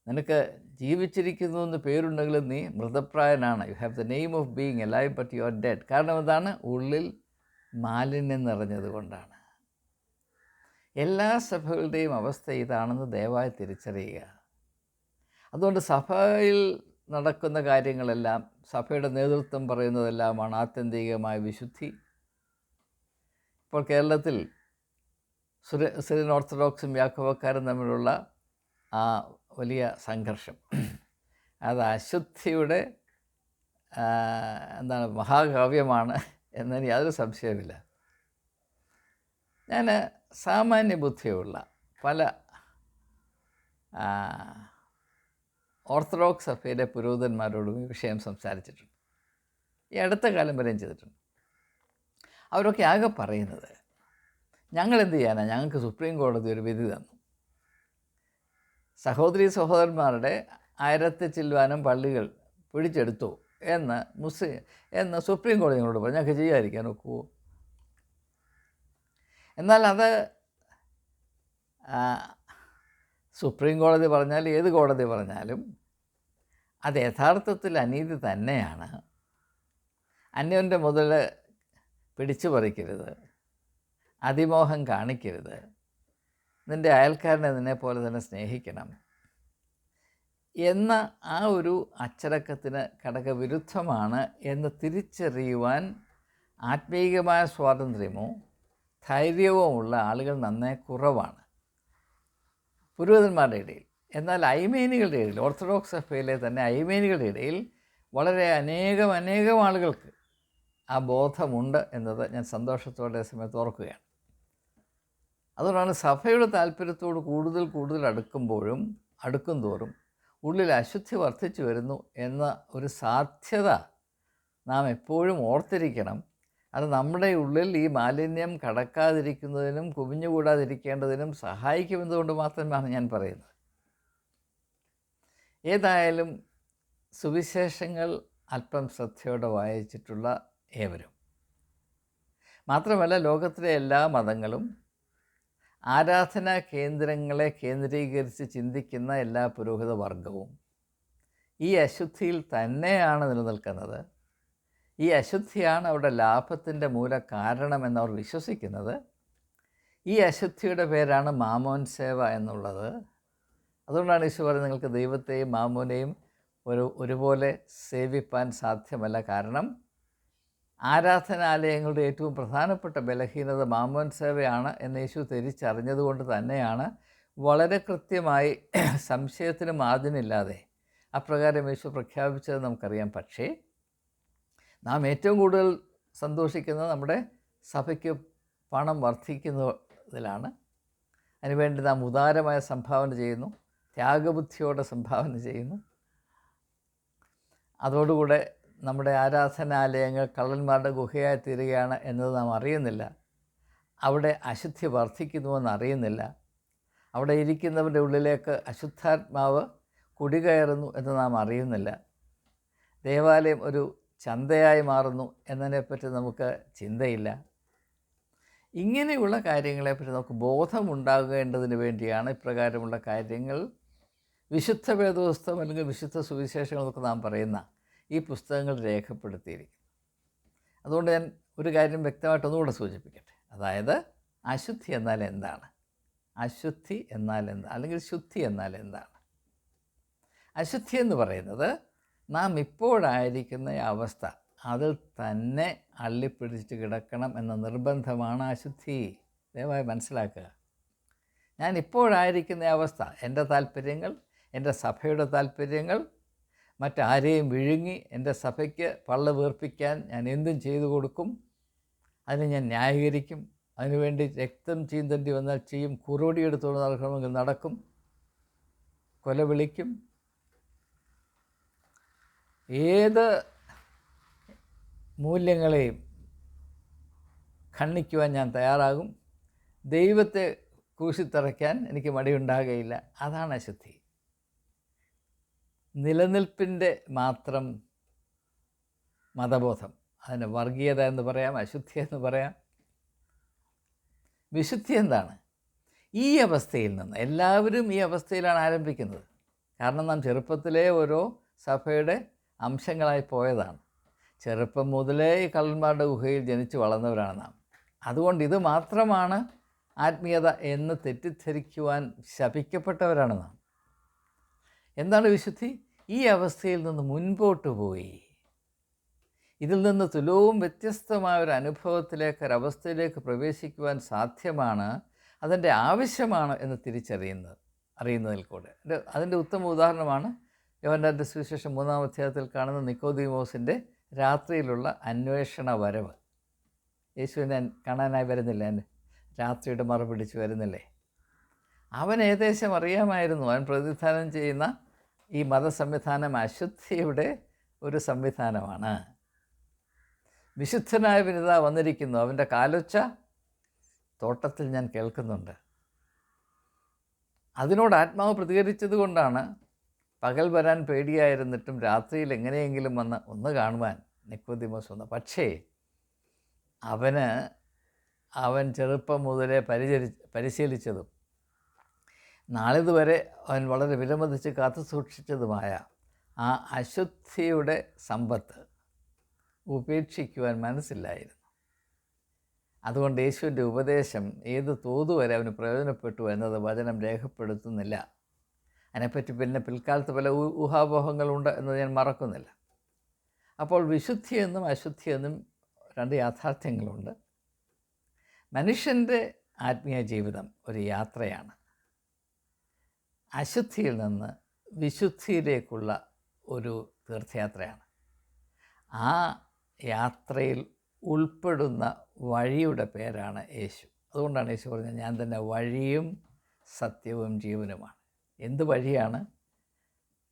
നിനക്ക് ജീവിച്ചിരിക്കുന്നു എന്ന് പേരുണ്ടെങ്കിലും നീ മൃതപ്രായനാണ്. You have the name of being alive but you are dead. കാരണം എന്താണ്? ഉള്ളിൽ മാലിന്യം നിറഞ്ഞത് കൊണ്ടാണ്. എല്ലാ സഭകളുടെയും അവസ്ഥ ഇതാണെന്ന് ദയവായി തിരിച്ചറിയുക. അതുകൊണ്ട് സഭയിൽ നടക്കുന്ന കാര്യങ്ങളെല്ലാം, സഭയുടെ നേതൃത്വം പറയുന്നതെല്ലാമാണ് ആത്യന്തികമായ വിശുദ്ധി. ഇപ്പോൾ കേരളത്തിൽ സിറിയൻ ഓർത്തഡോക്സും യാക്കോബക്കാരും തമ്മിലുള്ള ആ വലിയ സംഘർഷം, അത് അശുദ്ധിയുടെ മഹാകാവ്യമാണ് എന്നതിന് യാതൊരു സംശയമില്ല. ഞാൻ സാമാന്യ ബുദ്ധിയുള്ള പല ഓർത്തഡോക്സ് സഭയിലെ പുരോഹിതന്മാരോടും ഈ വിഷയം സംസാരിച്ചിട്ടുണ്ട്. ഈ അടുത്ത കാലം വരെയും ചെയ്തിട്ടുണ്ട്. അവരൊക്കെ ആകെ പറയുന്നത്, ഞങ്ങളെന്ത് ചെയ്യാനാണ്, ഞങ്ങൾക്ക് സുപ്രീം കോടതി ഒരു വിധി തന്നു, സഹോദരീ സഹോദരന്മാരുടെ 1000 ചില്ലുവാനും പള്ളികൾ പിടിച്ചെടുത്തു എന്ന് സുപ്രീം കോടതി ഞങ്ങളോട് പറഞ്ഞു. ഞങ്ങൾക്ക് ചെയ്യാതിരിക്കാൻ ഒക്കുമോ? എന്നാൽ അത് സുപ്രീം കോടതി പറഞ്ഞാൽ ഏത് കോടതി പറഞ്ഞാലും അത് യഥാർത്ഥത്തിൽ അനീതി തന്നെയാണ്. അന്യൻ്റെ മുതൽ പിടിച്ചു പറിക്കരുത്, അതിമോഹം കാണിക്കരുത്, നിൻ്റെ അയൽക്കാരനെ നിന്നെപ്പോലെ തന്നെ സ്നേഹിക്കണം എന്ന ആ ഒരു അച്ചടക്കത്തിന് ഘടകവിരുദ്ധമാണ് എന്ന് തിരിച്ചറിയുവാൻ ആത്മീയമായ സ്വാതന്ത്ര്യമോ ധൈര്യവും ഉള്ള ആളുകൾ നന്നേ കുറവാണ് പുരോഹിതന്മാരുടെ ഇടയിൽ. എന്നാൽ ഐമേനികളുടെ ഇടയിൽ, ഓർത്തഡോക്സ് സഭയിലെ തന്നെ ഐമേനികളുടെ ഇടയിൽ വളരെ അനേകം ആളുകൾക്ക് ആ ബോധമുണ്ട് എന്നത് ഞാൻ സന്തോഷത്തോടെ സമയത്ത് ഓർക്കുകയാണ്. അതുകൊണ്ടാണ് സഭയുടെ താല്പര്യത്തോട് കൂടുതൽ അടുക്കും തോറും ഉള്ളിൽ അശുദ്ധി വർദ്ധിച്ചു വരുന്നു എന്ന ഒരു സാധ്യത നാം എപ്പോഴും ഓർത്തിരിക്കണം. അത് നമ്മുടെ ഉള്ളിൽ ഈ മാലിന്യം കടക്കാതിരിക്കുന്നതിനും കുമിഞ്ഞുകൂടാതിരിക്കേണ്ടതിനും സഹായിക്കുമെന്നുകൊണ്ട് മാത്രമാണ് ഞാൻ പറയുന്നത്. ഏതായാലും സുവിശേഷങ്ങൾ അല്പം ശ്രദ്ധയോടെ വായിച്ചിട്ടുള്ള ഏവരും, മാത്രമല്ല ലോകത്തിലെ എല്ലാ മതങ്ങളും ആരാധനാ കേന്ദ്രങ്ങളെ കേന്ദ്രീകരിച്ച് ചിന്തിക്കുന്ന എല്ലാ പുരോഹിത വർഗവും ഈ അശുദ്ധിയിൽ തന്നെയാണ് നിലനിൽക്കുന്നത്. ഈ അശുദ്ധിയാണ് അവരുടെ ലാഭത്തിൻ്റെ മൂല കാരണമെന്നവർ വിശ്വസിക്കുന്നത്. ഈ അശുദ്ധിയുടെ പേരാണ് മാമോൻ സേവ എന്നുള്ളത്. അതുകൊണ്ടാണ് ഈശോ പറയുന്നത്, നിങ്ങൾക്ക് ദൈവത്തെയും മാമോനെയും ഒരുപോലെ സേവിപ്പാൻ സാധ്യമല്ല. കാരണം ആരാധനാലയങ്ങളുടെ ഏറ്റവും പ്രധാനപ്പെട്ട ബലഹീനത മാമോൻ സേവയാണ് എന്ന് യേശു തിരിച്ചറിഞ്ഞതുകൊണ്ട് തന്നെയാണ് വളരെ കൃത്യമായി സംശയത്തിന് മാർജിനില്ലാതെ അപ്രകാരം യേശു പ്രഖ്യാപിച്ചത് നമുക്കറിയാം. പക്ഷേ നാം ഏറ്റവും കൂടുതൽ സന്തോഷിക്കുന്നത് നമ്മുടെ സഭയ്ക്ക് പണം വർദ്ധിക്കുന്നതിലാണ്. അതിനുവേണ്ടി നാം ഉദാരമായ സംഭാവന ചെയ്യുന്നു, ത്യാഗബുദ്ധിയോടെ സംഭാവന ചെയ്യുന്നു. അതോടുകൂടെ നമ്മുടെ ആരാധനാലയങ്ങൾ കള്ളന്മാരുടെ ഗുഹയായി തീരുകയാണ് എന്നത് നാം അറിയുന്നില്ല. അവിടെ അശുദ്ധി വർദ്ധിക്കുന്നുവെന്ന് അറിയുന്നില്ല. അവിടെ ഇരിക്കുന്നവരുടെ ഉള്ളിലേക്ക് അശുദ്ധാത്മാവ് കുടികയറുന്നു എന്ന് നാം അറിയുന്നില്ല. ദേവാലയം ഒരു ചന്തയായി മാറുന്നു എന്നതിനെപ്പറ്റി നമുക്ക് ചിന്തയില്ല. ഇങ്ങനെയുള്ള കാര്യങ്ങളെപ്പറ്റി നമുക്ക് ബോധമുണ്ടാകേണ്ടതിന് വേണ്ടിയാണ് ഇപ്രകാരമുള്ള കാര്യങ്ങൾ വിശുദ്ധ വേദപുസ്തകം അല്ലെങ്കിൽ വിശുദ്ധ സുവിശേഷങ്ങൾ എന്നൊക്കെ നാം പറയുന്ന ഈ പുസ്തകങ്ങൾ രേഖപ്പെടുത്തിയിരിക്കും. അതുകൊണ്ട് ഞാൻ ഒരു കാര്യം വ്യക്തമായിട്ട് ഒന്നുകൂടെ സൂചിപ്പിക്കട്ടെ. അതായത് അശുദ്ധി എന്നാൽ എന്താണ്, അശുദ്ധി എന്നാൽ എന്താണ്, അല്ലെങ്കിൽ ശുദ്ധി എന്നാൽ എന്താണ്? അശുദ്ധി എന്ന് പറയുന്നത് നാം ഇപ്പോഴായിരിക്കുന്ന അവസ്ഥ അതിൽ തന്നെ അള്ളിപ്പിടിച്ച് കിടക്കണം എന്ന നിർബന്ധമാണ് അശുദ്ധി. ദയവായി മനസ്സിലാക്കുക. ഞാൻ ഇപ്പോഴായിരിക്കുന്ന അവസ്ഥ, എൻ്റെ താല്പര്യങ്ങൾ, എൻ്റെ സഭയുടെ താല്പര്യങ്ങൾ, മറ്റാരെയും വിഴുങ്ങി എൻ്റെ സഭയ്ക്ക് പള്ള വീർപ്പിക്കാൻ ഞാൻ എന്തും ചെയ്തു കൊടുക്കും, അതിന് ഞാൻ ന്യായീകരിക്കും, അതിനുവേണ്ടി രക്തം ചീന്തേണ്ടി വന്നാൽ ചെയ്യും, കുറുവടി എടുത്തോണ്ട് നടക്കണമെങ്കിൽ നടക്കും, കൊല വിളിക്കും, ഏത് മൂല്യങ്ങളെയും ഖണ്ഡിക്കുവാൻ ഞാൻ തയ്യാറാകും. ദൈവത്തെ ക്രൂശിൽ തറയ്ക്കാൻ എനിക്ക് മടിയുണ്ടാകുകയില്ല. അതാണ് അശുദ്ധി. നിലനിൽപ്പിൻ്റെ മാത്രം മതബോധം. അതിന് വർഗീയത എന്ന് പറയാം, അശുദ്ധി എന്ന് പറയാം. വിശുദ്ധി എന്താണ്? ഈ അവസ്ഥയിൽ നിന്ന് എല്ലാവരും ഈ അവസ്ഥയിലാണ് ആരംഭിക്കുന്നത്. കാരണം നാം ചെറുപ്പത്തിലേ ഓരോ സഭയുടെ അംശങ്ങളായി പോയതാണ്. ചെറുപ്പം മുതലേ ഈ കള്ളന്മാരുടെ ഗുഹയിൽ ജനിച്ച് വളർന്നവരാണ് നാം. അതുകൊണ്ട് ഇത് മാത്രമാണ് ആത്മീയത എന്ന് തെറ്റിദ്ധരിക്കുവാൻ ശപിക്കപ്പെട്ടവരാണ് നാം. എന്താണ് വിശുദ്ധി? ഈ അവസ്ഥയിൽ നിന്ന് മുൻപോട്ട് പോയി ഇതിൽ നിന്ന് തുലവും വ്യത്യസ്തമായ ഒരു അനുഭവത്തിലേക്ക്, ഒരവസ്ഥയിലേക്ക് പ്രവേശിക്കുവാൻ സാധ്യമാണ്, അതിൻ്റെ ആവശ്യമാണ് എന്ന് അറിയുന്നതിൽ കൂടെ. അതിൻ്റെ ഉത്തമ ഉദാഹരണമാണ് യോഹന്നാൻ്റെ സുവിശേഷം 3-ാം അധ്യായത്തിൽ കാണുന്ന നിക്കോദീമോസിൻ്റെ രാത്രിയിലുള്ള അന്വേഷണ വരവ്. യേശുവിനെ കാണാനായി വരുന്നില്ല, എൻ്റെ രാത്രിയുടെ മറുപിടിച്ച് വരുന്നില്ലേ? അവൻ ഏകദേശം അറിയാമായിരുന്നു, അവൻ പ്രതിനിധാനം ചെയ്യുന്ന ഈ മതസംവിധാനം അശുദ്ധിയുടെ ഒരു സംവിധാനമാണ്. വിശുദ്ധനായ വിനിത വന്നിരിക്കുന്നു, അവൻ്റെ കാലൊച്ച തോട്ടത്തിൽ ഞാൻ കേൾക്കുന്നുണ്ട്. അതിനോട് ആത്മാവ് പ്രതികരിച്ചത് കൊണ്ടാണ് പകൽ വരാൻ പേടിയായിരുന്നിട്ടും രാത്രിയിൽ എങ്ങനെയെങ്കിലും വന്ന് ഒന്ന് കാണുവാൻ നിക്കോദീമോസ് വന്നു. പക്ഷേ അവൻ ചെറുപ്പം മുതലേ പരിശീലിച്ചതും നാളിതുവരെ അവൻ വളരെ വിലമതിച്ച് കാത്തു സൂക്ഷിച്ചതുമായ ആ അശുദ്ധിയുടെ സമ്പത്ത് ഉപേക്ഷിക്കുവാൻ മനസ്സില്ലായിരുന്നു. അതുകൊണ്ട് യേശുവിൻ്റെ ഉപദേശം ഏത് തോതുവരെ അവന് പ്രയോജനപ്പെട്ടു എന്നത് വചനം രേഖപ്പെടുത്തുന്നില്ല. അതിനെപ്പറ്റി പിന്നെ പിൽക്കാലത്ത് പല ഊഹാപോഹങ്ങളുണ്ട് എന്നത് ഞാൻ മറക്കുന്നില്ല. അപ്പോൾ വിശുദ്ധിയെന്നും അശുദ്ധിയെന്നും രണ്ട് യാഥാർത്ഥ്യങ്ങളുണ്ട്. മനുഷ്യൻ്റെ ആത്മീയ ജീവിതം ഒരു യാത്രയാണ്. അശുദ്ധിയിൽ നിന്ന് വിശുദ്ധിയിലേക്കുള്ള ഒരു തീർത്ഥയാത്രയാണ്. ആ യാത്രയിൽ ഉൾപ്പെടുന്ന വഴിയുടെ പേരാണ് യേശു. അതുകൊണ്ടാണ് യേശു പറഞ്ഞത്, ഞാൻ തന്നെ വഴിയും സത്യവും ജീവനുമാണ്. എന്ത് വഴിയാണ്?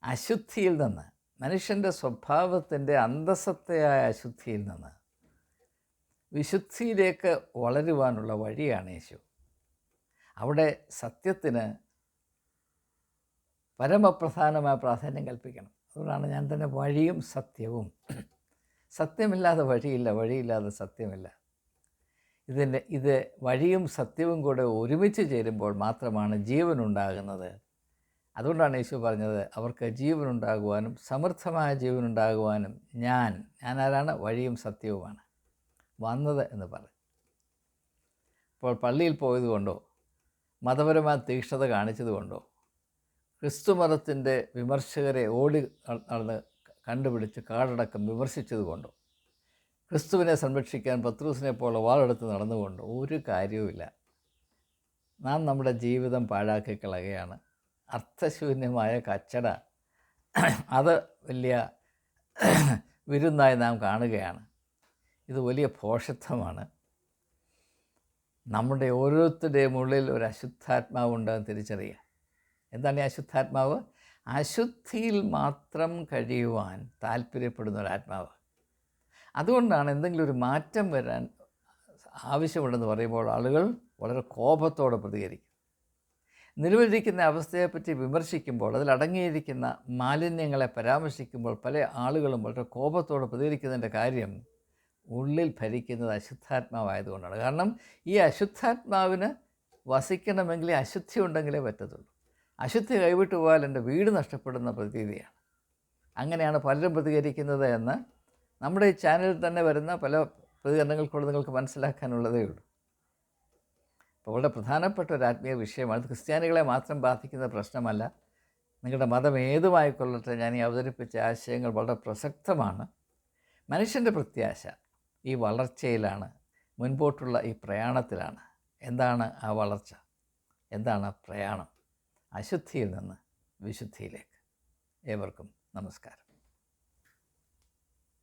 അശുദ്ധിയിൽ നിന്ന്, മനുഷ്യൻ്റെ സ്വഭാവത്തിൻ്റെ അന്തസത്തയായ അശുദ്ധിയിൽ നിന്ന് വിശുദ്ധിയിലേക്ക് വളരുവാനുള്ള വഴിയാണ് യേശു. അവിടെ സത്യത്തിന് പരമപ്രധാനമായ പ്രാധാന്യം കൽപ്പിക്കണം. അതുകൊണ്ടാണ് ഞാൻ തന്നെ വഴിയും സത്യവും. സത്യമില്ലാതെ വഴിയില്ല, വഴിയില്ലാതെ സത്യമില്ല. ഇത് വഴിയും സത്യവും കൂടെ ഒരുമിച്ച് ചേരുമ്പോൾ മാത്രമാണ് ജീവനുണ്ടാകുന്നത്. അതുകൊണ്ടാണ് യേശു പറഞ്ഞത്, അവർക്ക് ജീവനുണ്ടാകുവാനും സമൃദ്ധമായ ജീവനുണ്ടാകുവാനും ഞാൻ ആരാണ്? വഴിയും സത്യവുമാണ് വന്നത് എന്ന് പറയും. ഇപ്പോൾ പള്ളിയിൽ പോയതുകൊണ്ടോ മതപരമായ തീക്ഷ്ണത കാണിച്ചതുകൊണ്ടോ ക്രിസ്തുമതത്തിൻ്റെ വിമർശകരെ നടന്ന് കണ്ടുപിടിച്ച് കാടടക്കം വിമർശിച്ചതുകൊണ്ടോ ക്രിസ്തുവിനെ സംരക്ഷിക്കാൻ പത്രോസിനെ പോലെ വാളെടുത്ത് നടന്നുകൊണ്ടോ ഒരു കാര്യവുമില്ല. നാം നമ്മുടെ ജീവിതം പാഴാക്കി കളയുകയാണ്. അർത്ഥശൂന്യമായ കച്ചട അത് വലിയ വിരുന്നായി നാം കാണുകയാണ്. ഇത് വലിയ ഭോഷത്വമാണ്. നമ്മുടെ ഓരോരുത്തരുടെയും ഉള്ളിൽ ഒരു അശുദ്ധാത്മാവുണ്ടെന്ന് തിരിച്ചറിയുക. എന്താണ് ഈ അശുദ്ധാത്മാവ്? അശുദ്ധിയിൽ മാത്രം കഴിയുവാൻ താല്പര്യപ്പെടുന്ന ഒരാത്മാവ്. അതുകൊണ്ടാണ് എന്തെങ്കിലും ഒരു മാറ്റം വരാൻ ആവശ്യമുണ്ടെന്ന് പറയുമ്പോൾ ആളുകൾ വളരെ കോപത്തോടെ പ്രതികരിക്കും. നിലവിലിരിക്കുന്ന അവസ്ഥയെപ്പറ്റി വിമർശിക്കുമ്പോൾ, അതിലടങ്ങിയിരിക്കുന്ന മാലിന്യങ്ങളെ പരാമർശിക്കുമ്പോൾ പല ആളുകളും വളരെ കോപത്തോടെ പ്രതികരിക്കുന്നതിൻ്റെ കാര്യം ഉള്ളിൽ ഭരിക്കുന്നത് അശുദ്ധാത്മാവായതുകൊണ്ടാണ്. കാരണം ഈ അശുദ്ധാത്മാവിന് വസിക്കണമെങ്കിൽ അശുദ്ധി ഉണ്ടെങ്കിലേ പറ്റത്തുള്ളൂ. അശുദ്ധി കൈവിട്ടു പോയാൽ എൻ്റെ വീട് നഷ്ടപ്പെടുന്ന പ്രതീതിയാണ്. അങ്ങനെയാണ് പലരും പ്രതികരിക്കുന്നത് എന്ന് നമ്മുടെ ഈ ചാനലിൽ തന്നെ വരുന്ന പല പ്രതികരണങ്ങൾക്കൂടെ നിങ്ങൾക്ക് മനസ്സിലാക്കാനുള്ളതേ ഉള്ളൂ. അപ്പോൾ വളരെ പ്രധാനപ്പെട്ട ഒരു ആത്മീയ വിഷയമാണ്. ഇത് ക്രിസ്ത്യാനികളെ മാത്രം ബാധിക്കുന്ന പ്രശ്നമല്ല. നിങ്ങളുടെ മതം ഏതുമായിക്കൊള്ളട്ടെ, ഞാൻ ഈ അവതരിപ്പിച്ച ആശയങ്ങൾ വളരെ പ്രസക്തമാണ്. മനുഷ്യൻ്റെ പ്രത്യാശ ഈ വളർച്ചയിലാണ്, മുൻപോട്ടുള്ള ഈ പ്രയാണത്തിലാണ്. എന്താണ് ആ വളർച്ച? എന്താണ് പ്രയാണം? അശുദ്ധിയിൽ നിന്ന് വിശുദ്ധിയിലേക്ക്. ഏവർക്കും നമസ്കാരം.